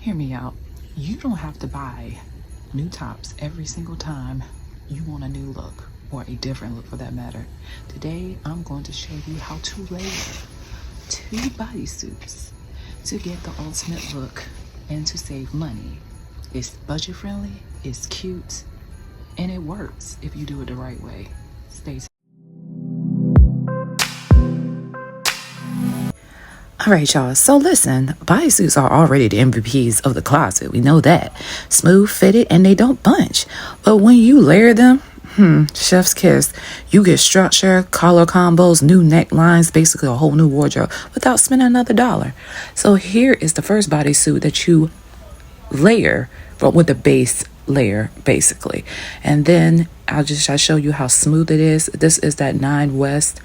Hear me out. You don't have to buy new tops every single time you want a new look, or a different look for that matter. Today, I'm going to show you how to layer 2 bodysuits to get the ultimate look and to save money. It's budget friendly, it's cute, and it works if you do it the right way. Stay tuned. All right, y'all. So listen, bodysuits are already the MVPs of the closet. We know that. Smooth fitted and they don't bunch. But when you layer them, chef's kiss. You get structure, collar combos, new necklines, basically a whole new wardrobe without spending another dollar. So here is the first bodysuit that you layer with the base layer, basically. And then I'll show you how smooth it is. This is that 9 West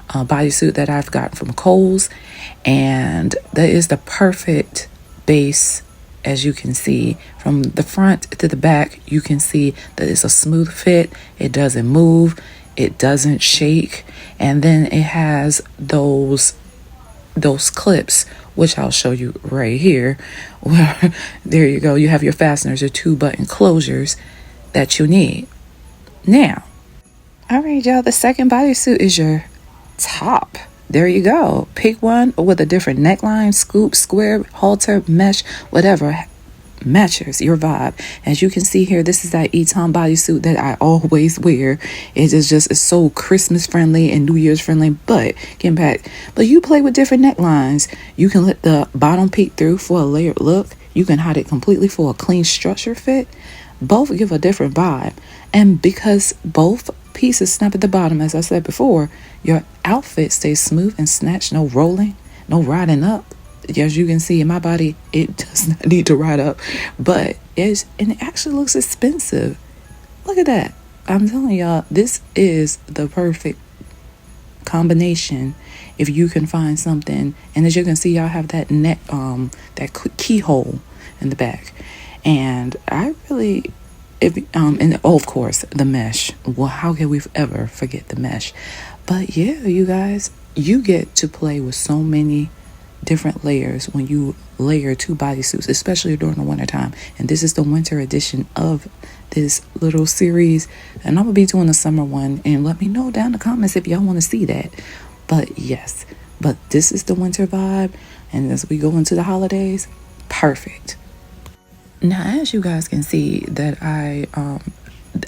bodysuit that I've got from Kohl's, and that is the perfect base. As you can see from the front to the back, you can see that it's a smooth fit. It doesn't move, it doesn't shake, and then it has those clips, which I'll show you right here. Where there you go, you have your fasteners, your 2-button closures that you need. Now, all right, y'all, the second bodysuit is your top. There you go. Pick one with a different neckline, scoop, square, halter, mesh, whatever matches your vibe. As you can see here, this is that Eton bodysuit that I always wear. It is just, it's so Christmas friendly and New Year's friendly, but getting back, but you play with different necklines. You can let the bottom peek through for a layered look. You can hide it completely for a clean structure fit. Both give a different vibe, and because both pieces snap at the bottom, as I said before, your outfit stays smooth and snatched. No rolling, no riding up. As you can see in my body, it does not need to ride up, but it actually looks expensive. Look at that. I'm telling y'all, this is the perfect combination if you can find something. And as you can see, y'all have that neck, that keyhole in the back. And I really, and of course, the mesh. Well, how can we ever forget the mesh? But yeah, you guys, you get to play with so many different layers when you layer 2 bodysuits, especially during the winter time. And this is the winter edition of this little series. And I'm going to be doing the summer one. And let me know down in the comments if y'all want to see that. But yes, but this is the winter vibe. And as we go into the holidays, perfect. Now, as you guys can see that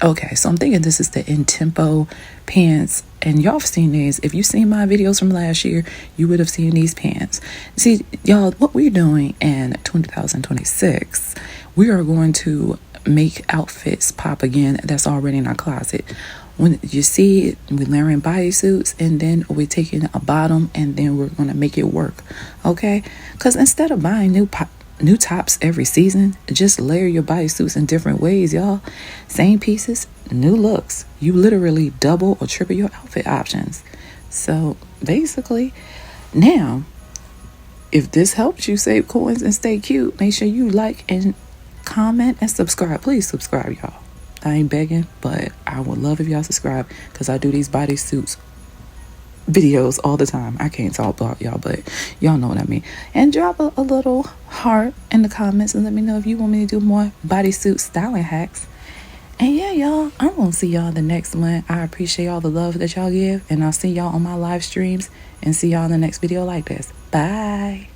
okay, so I'm thinking this is the in-tempo pants, and y'all have seen these. If you've seen my videos from last year, you would have seen these pants. See, y'all, what we're doing in 2026, we are going to make outfits pop again that's already in our closet. When you see it, we're layering bodysuits, and then we're taking a bottom, and then we're going to make it work, okay? Because instead of buying new tops every season, just layer your bodysuits in different ways, y'all. Same pieces, new looks. You literally double or triple your outfit options. So basically, now, if this helps you save coins and stay cute, make sure you like and comment and subscribe. Please subscribe, y'all. I ain't begging, but I would love if y'all subscribe, because I do these bodysuits videos all the time. I can't talk about y'all, but y'all know what I mean. And drop a little heart in the comments and let me know if you want me to do more bodysuit styling hacks. And yeah, y'all, I'm gonna see y'all in the next one. I appreciate all the love that y'all give, and I'll see y'all on my live streams and see y'all in the next video like this. Bye.